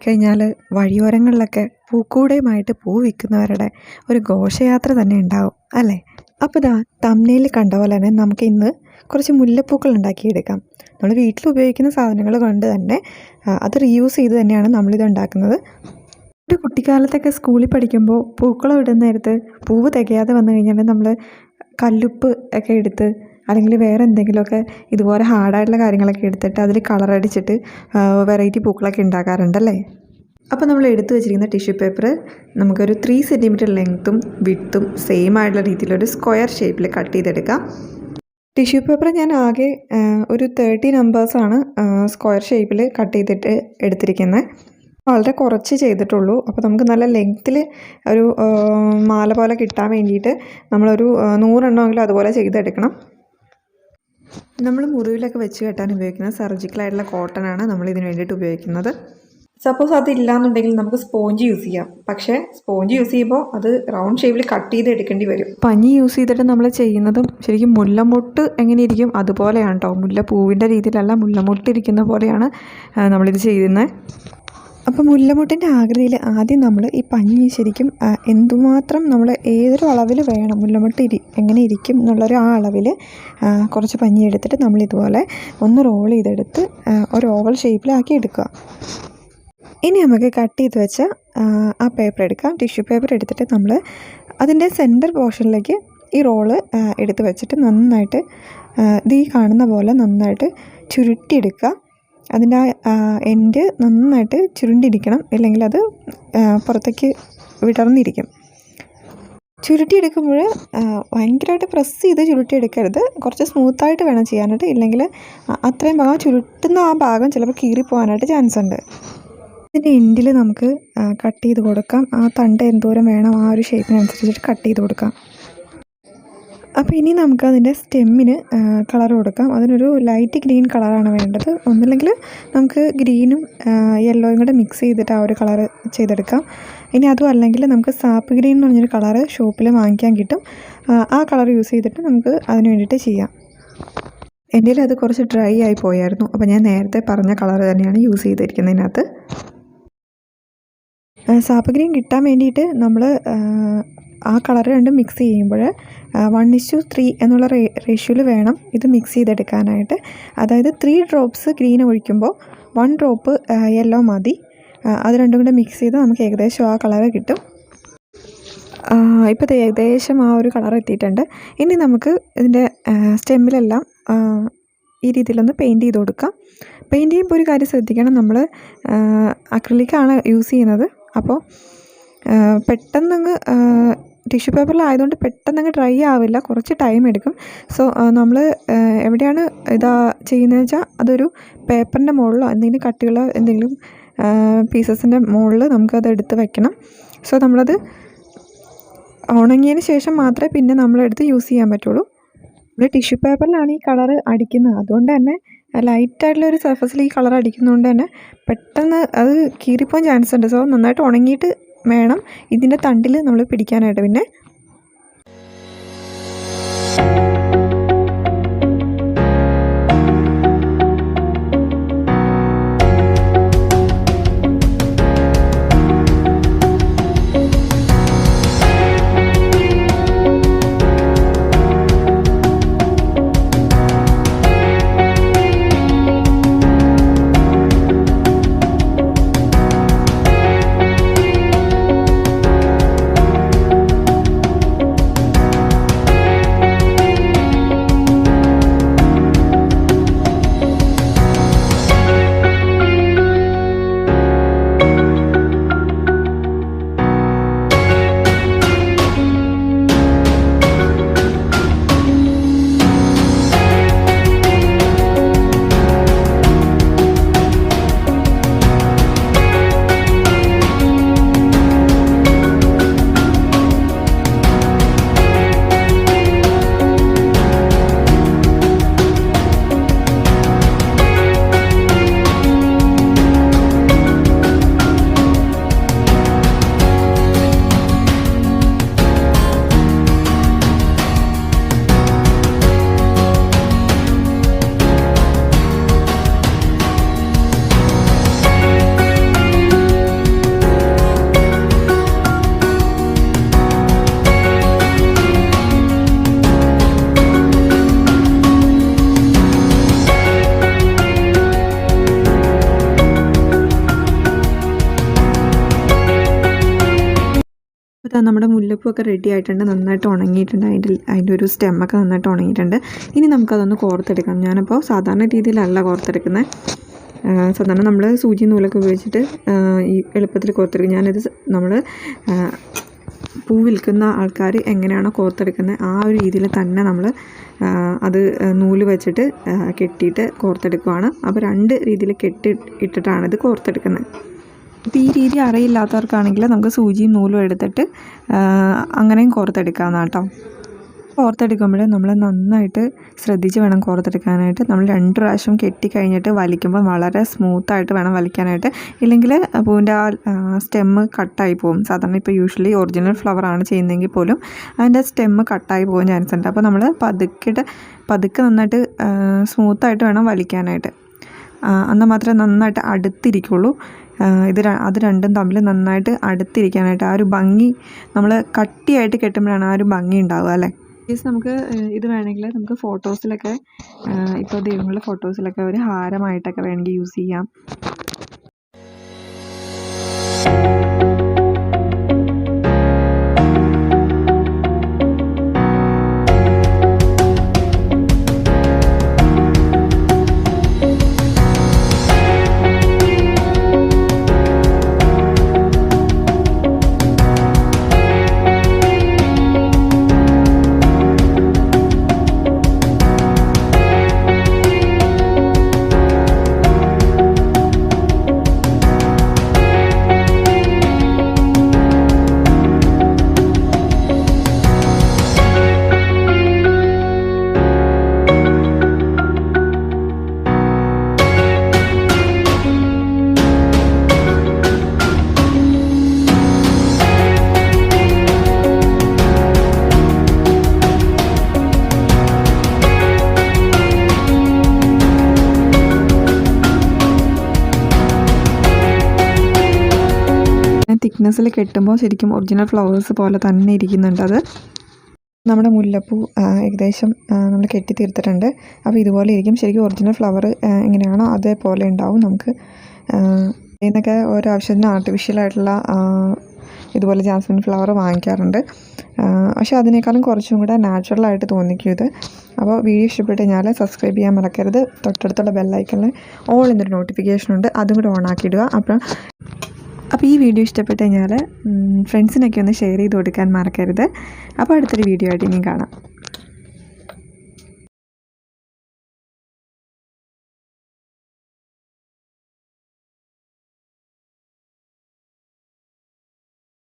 കഴിഞ്ഞാൽ വഴിയോരങ്ങളിലൊക്കെ പൂക്കൂടയുമായിട്ട് പൂ വിൽക്കുന്നവരുടെ ഒരു ഘോഷയാത്ര തന്നെ ഉണ്ടാവും അല്ലേ? അപ്പോൾ ഇതാ തംബ്നെയിലിൽ കണ്ട പോലെ തന്നെ നമുക്ക് ഇന്ന് കുറച്ച് മുല്ലപ്പൂക്കൾ ഉണ്ടാക്കിയെടുക്കാം. നമ്മൾ വീട്ടിൽ ഉപയോഗിക്കുന്ന സാധനങ്ങൾ കൊണ്ട് തന്നെ അത് റീയൂസ് ചെയ്ത് തന്നെയാണ് നമ്മളിത് ഉണ്ടാക്കുന്നത്. ഒരു കുട്ടിക്കാലത്തൊക്കെ സ്കൂളിൽ പഠിക്കുമ്പോൾ പൂക്കളം ഇടുന്ന നേരത്ത് പൂവ് തികയാതെ വന്നു കഴിഞ്ഞാൽ നമ്മൾ കല്ലുപ്പ് ഒക്കെ എടുത്ത് അല്ലെങ്കിൽ വേറെ എന്തെങ്കിലുമൊക്കെ ഇതുപോലെ ഹാർഡായിട്ടുള്ള കാര്യങ്ങളൊക്കെ എടുത്തിട്ട് അതിൽ കളറടിച്ചിട്ട് വെറൈറ്റി പൂക്കളൊക്കെ ഉണ്ടാക്കാറുണ്ടല്ലേ? അപ്പോൾ നമ്മൾ എടുത്തു വെച്ചിരിക്കുന്ന ടിഷ്യൂ പേപ്പർ നമുക്കൊരു 3 സെൻറ്റിമീറ്റർ ലെങ്ത്തും വിഡ്ത്തും സെയിം ആയിട്ടുള്ള രീതിയിലൊരു സ്ക്വയർ ഷേപ്പിൽ കട്ട് ചെയ്തെടുക്കാം. ടിഷ്യൂ പേപ്പർ ഞാൻ ആകെ ഒരു 30 നമ്പേഴ്സാണ് സ്ക്വയർ ഷേപ്പിൽ കട്ട് ചെയ്തിട്ട് എടുത്തിരിക്കുന്നത്. വളരെ കുറച്ച് ചെയ്തിട്ടുള്ളൂ. അപ്പോൾ നമുക്ക് നല്ല ലെങ്ത്തിൽ ഒരു മാല പോലെ കിട്ടാൻ വേണ്ടിയിട്ട് നമ്മളൊരു 100 എണ്ണമെങ്കിലും അതുപോലെ ചെയ്തെടുക്കണം. നമ്മൾ മുറിവിലൊക്കെ വെച്ച് കെട്ടാൻ ഉപയോഗിക്കുന്ന സർജിക്കലായിട്ടുള്ള കോട്ടനാണ് നമ്മൾ ഇതിന് വേണ്ടിയിട്ട് ഉപയോഗിക്കുന്നത്. സപ്പോസ് അതില്ലാന്നുണ്ടെങ്കിൽ നമുക്ക് സ്പോഞ്ച് യൂസ് ചെയ്യാം. പക്ഷേ സ്പോഞ്ച് യൂസ് ചെയ്യുമ്പോൾ അത് റൗണ്ട് ഷേപ്പിൽ കട്ട് ചെയ്ത് എടുക്കേണ്ടി വരും. പഞ്ഞി യൂസ് ചെയ്തിട്ട് നമ്മൾ ചെയ്യുന്നതും ശരിക്കും മുല്ലമൊട്ട് എങ്ങനെ ഇരിക്കും അതുപോലെയാണ് കേട്ടോ. മുല്ലപ്പൂവിൻ്റെ രീതിയിലല്ല, മുല്ലമൊട്ട് ഇരിക്കുന്ന പോലെയാണ് നമ്മളിത് ചെയ്യുന്നത്. അപ്പോൾ മുല്ലമൊട്ടിൻ്റെ ആകൃതിയിൽ ആദ്യം നമ്മൾ ഈ പഞ്ഞി ശരിക്കും എന്തുമാത്രം നമ്മൾ ഏതൊരു അളവിൽ വേണം മുല്ലമൊട്ട് എങ്ങനെ ഇരിക്കും എന്നുള്ളൊരു ആ അളവിൽ കുറച്ച് പഞ്ഞി എടുത്തിട്ട് നമ്മളിതുപോലെ ഒന്ന് റോൾ ചെയ്തെടുത്ത് ഒരു ഓവൽ ഷേപ്പിലാക്കി എടുക്കുക. ഇനി നമുക്ക് കട്ട് ചെയ്ത് വെച്ച ആ പേപ്പർ എടുക്കാം. ടിഷ്യൂ പേപ്പർ എടുത്തിട്ട് നമ്മൾ അതിൻ്റെ സെൻറ്റർ പോർഷനിലേക്ക് ഈ റോള് എടുത്ത് വെച്ചിട്ട് നന്നായിട്ട് ഈ കാണുന്ന പോലെ നന്നായിട്ട് ചുരുട്ടിയെടുക്കുക. അതിൻ്റെ ആ എൻഡ് നന്നായിട്ട് ചുരുണ്ടിരിക്കണം, ഇല്ലെങ്കിൽ അത് പുറത്തേക്ക് വിടർന്നിരിക്കും. ചുരുട്ടിയെടുക്കുമ്പോൾ ഭയങ്കരമായിട്ട് പ്രസ് ചെയ്ത് ചുരുട്ടിയെടുക്കരുത്. കുറച്ച് സ്മൂത്തായിട്ട് വേണം ചെയ്യാനായിട്ട്, ഇല്ലെങ്കിൽ അത്രയും ഭാഗം ചുരുട്ടുന്ന ആ ഭാഗം ചിലപ്പോൾ കീറിപ്പോകാനായിട്ട് ചാൻസ് ഉണ്ട്. ഇതിൻ്റെ എൻഡിൽ നമുക്ക് കട്ട് ചെയ്ത് കൊടുക്കാം. ആ തണ്ട് എന്തോരം വേണം ആ ഒരു ഷേപ്പിനനുസരിച്ചിട്ട് കട്ട് ചെയ്ത് കൊടുക്കാം. അപ്പോൾ ഇനി നമുക്ക് അതിൻ്റെ സ്റ്റെമ്മിന് കളർ കൊടുക്കാം. അതിനൊരു ലൈറ്റ് ഗ്രീൻ കളറാണ് വേണ്ടത്. ഒന്നുമില്ലെങ്കിൽ നമുക്ക് ഗ്രീനും യെല്ലോയും കൂടെ മിക്സ് ചെയ്തിട്ട് ആ ഒരു കളർ ചെയ്തെടുക്കാം. ഇനി അതും അല്ലെങ്കിൽ നമുക്ക് സാപ്പ് ഗ്രീൻ എന്ന് പറഞ്ഞൊരു കളറ് ഷോപ്പിൽ വാങ്ങിക്കാൻ കിട്ടും. ആ കളർ യൂസ് ചെയ്തിട്ട് നമുക്ക് അതിന് വേണ്ടിയിട്ട് ചെയ്യാം. എൻ്റെ അത് കുറച്ച് ഡ്രൈ ആയി പോയായിരുന്നു. അപ്പോൾ ഞാൻ നേരത്തെ പറഞ്ഞ കളർ തന്നെയാണ് യൂസ് ചെയ്തിരിക്കുന്നതിനകത്ത്. സാപ്പ് ഗ്രീൻ കിട്ടാൻ വേണ്ടിയിട്ട് നമ്മൾ ആ കളർ രണ്ടും മിക്സ് ചെയ്യുമ്പോൾ 1:3 എന്നുള്ള റേഷ്യോയിൽ വേണം ഇത് മിക്സ് ചെയ്തെടുക്കാനായിട്ട്. അതായത് 3 ഡ്രോപ്സ് ഗ്രീൻ ഒഴിക്കുമ്പോൾ 1 ഡ്രോപ്പ് യെല്ലോ മതി. അത് രണ്ടും കൂടെ മിക്സ് ചെയ്ത് നമുക്ക് ഏകദേശം ആ കളർ കിട്ടും. ഇപ്പോൾ ഏകദേശം ആ ഒരു കളർ എത്തിയിട്ടുണ്ട്. ഇനി നമുക്ക് ഇതിൻ്റെ സ്റ്റെമ്മിലെല്ലാം ഈ രീതിയിലൊന്ന് പെയിൻറ്റ് ചെയ്ത് കൊടുക്കാം. പെയിൻറ്റ് ചെയ്യുമ്പോൾ ഒരു കാര്യം ശ്രദ്ധിക്കണം, നമ്മൾ അക്രിലിക്കാണ് യൂസ് ചെയ്യുന്നത്. അപ്പോൾ പെട്ടെന്നങ്ങ് ടിഷ്യൂ പേപ്പറിലായതുകൊണ്ട് പെട്ടെന്നങ്ങ് ഡ്രൈ ആവില്ല, കുറച്ച് ടൈം എടുക്കും. സോ നമ്മൾ എവിടെയാണ് ഇതാ ചെയ്യുന്നതെന്ന് വെച്ചാൽ അതൊരു പേപ്പറിൻ്റെ മുകളിലോ എന്തെങ്കിലും കട്ടിയുള്ള എന്തെങ്കിലും പീസസിൻ്റെ മുകളിൽ നമുക്കത് എടുത്ത് വെക്കണം. സോ നമ്മളത് ഉണങ്ങിയതിന് ശേഷം മാത്രമേ പിന്നെ നമ്മളെടുത്ത് യൂസ് ചെയ്യാൻ പറ്റുള്ളൂ. നമ്മൾ ടിഷ്യൂ പേപ്പറിലാണ് ഈ കളർ അടിക്കുന്നത്, അതുകൊണ്ട് തന്നെ ലൈറ്റായിട്ടുള്ളൊരു സർഫസിൽ ഈ കളർ അടിക്കുന്നതുകൊണ്ട് തന്നെ പെട്ടെന്ന് അത് കീറിപ്പോകാൻ ചാൻസ് ഉണ്ട്. സോ നന്നായിട്ട് ഉണങ്ങിയിട്ട് വേണം ഇതിൻ്റെ തണ്ടിൽ നമ്മൾ പിടിക്കാനായിട്ട്. പിന്നെ അപ്പോൾ നമ്മുടെ മുല്ലപ്പൂ ഒക്കെ റെഡി ആയിട്ടുണ്ട്, നന്നായിട്ട് ഉണങ്ങിയിട്ടുണ്ട്. അതിൻ്റെ ഒരു സ്റ്റെമ്മൊക്കെ നന്നായിട്ട് ഉണങ്ങിയിട്ടുണ്ട്. ഇനി നമുക്കതൊന്ന് കോർത്തെടുക്കാം. ഞാനപ്പോൾ സാധാരണ രീതിയിലല്ല കോർത്തെടുക്കുന്നത്. സാധാരണ നമ്മൾ സൂചി നൂലൊക്കെ ഉപയോഗിച്ചിട്ട് ഈ എളുപ്പത്തിൽ കോർത്തെടുക്കും. ഞാനിത് നമ്മൾ പൂ വിൽക്കുന്ന ആൾക്കാർ എങ്ങനെയാണോ കോർത്തെടുക്കുന്നത് ആ ഒരു രീതിയിൽ തന്നെ നമ്മൾ അത് നൂല് വെച്ചിട്ട് കെട്ടിയിട്ട് കോർത്തെടുക്കുകയാണ്. അപ്പോൾ 2 രീതിയിൽ ഇട്ടിട്ടാണ് ഇത് കോർത്തെടുക്കുന്നത്. അപ്പോൾ ഈ രീതി അറിയില്ലാത്തവർക്കാണെങ്കിൽ നമുക്ക് സൂചിയും നൂലും എടുത്തിട്ട് അങ്ങനെയും കോർത്തെടുക്കാമെന്നാണ് കേട്ടോ. കോർത്തെടുക്കുമ്പോൾ നമ്മൾ നന്നായിട്ട് ശ്രദ്ധിച്ച് വേണം കോർത്തെടുക്കാനായിട്ട്. നമ്മൾ 2 പ്രാവശ്യം കെട്ടി കഴിഞ്ഞിട്ട് വലിക്കുമ്പോൾ വളരെ സ്മൂത്തായിട്ട് വേണം വലിക്കാനായിട്ട്. ഇല്ലെങ്കിൽ പൂവിൻ്റെ ആ സ്റ്റെമ്മ് കട്ടായി പോകും. സാധാരണ ഇപ്പോൾ യൂഷ്വലി ഒറിജിനൽ ഫ്ലവറാണ് ചെയ്യുന്നതെങ്കിൽ പോലും അതിൻ്റെ സ്റ്റെമ്മ് കട്ടായി പോകാൻ ചാൻസ് ഉണ്ട്. അപ്പോൾ നമ്മൾ പതുക്കെ നന്നായിട്ട് സ്മൂത്തായിട്ട് വേണം വലിക്കാനായിട്ട്. എന്നാൽ മാത്രമേ നന്നായിട്ട് അടുത്തിരിക്കുള്ളൂ. അത് രണ്ടും തമ്മിൽ നന്നായിട്ട് അടുത്തിരിക്കാനായിട്ട് ആ ഒരു ഭംഗി, നമ്മൾ കട്ടിയായിട്ട് കെട്ടുമ്പോഴാണ് ആ ഒരു ഭംഗി ഉണ്ടാവുക അല്ലേ. നമുക്ക് ഇത് വേണമെങ്കിൽ നമുക്ക് ഫോട്ടോസിലൊക്കെ, ഇപ്പോൾ ദൈവങ്ങളുടെ ഫോട്ടോസിലൊക്കെ ഒരു ഹാരമായിട്ടൊക്കെ വേണമെങ്കിൽ യൂസ് ചെയ്യാം. തിക്നെസ്സിൽ കെട്ടുമ്പോൾ ശരിക്കും ഒറിജിനൽ ഫ്ലവേഴ്സ് പോലെ തന്നെ ഇരിക്കുന്നുണ്ട്. അത് നമ്മുടെ മുല്ലപ്പൂ ഏകദേശം നമ്മൾ കെട്ടി തീർത്തിട്ടുണ്ട്. അപ്പോൾ ഇതുപോലെ ഇരിക്കും. ശരിക്കും ഒറിജിനൽ ഫ്ലവർ എങ്ങനെയാണോ അതേപോലെ ഉണ്ടാവും. നമുക്ക് ഇതിനൊക്കെ ഓരോ ആവശ്യത്തിന് ആർട്ടിഫിഷ്യലായിട്ടുള്ള ഇതുപോലെ ജാസ്മിൻ ഫ്ലവർ വാങ്ങിക്കാറുണ്ട്. പക്ഷേ അതിനേക്കാളും കുറച്ചും കൂടെ നാച്ചുറലായിട്ട് തോന്നിക്കും ഇത്. അപ്പോൾ വീഡിയോ ഇഷ്ടപ്പെട്ട് കഴിഞ്ഞാൽ സബ്സ്ക്രൈബ് ചെയ്യാൻ മറക്കരുത്. തൊട്ടടുത്തുള്ള ബെല്ലൈക്കണിൽ ഓൾ എന്നൊരു നോട്ടിഫിക്കേഷൻ ഉണ്ട്, അതും കൂടെ ഓൺ ആക്കിയിടുക. അപ്പോൾ ഈ വീഡിയോ ഇഷ്ടപ്പെട്ട് കഴിഞ്ഞാൽ ഫ്രണ്ട്സിനൊക്കെ ഒന്ന് ഷെയർ ചെയ്ത് കൊടുക്കാൻ മറക്കരുത്. അപ്പോൾ അടുത്തൊരു വീഡിയോ ആയിട്ട് ഇനിയും കാണാം.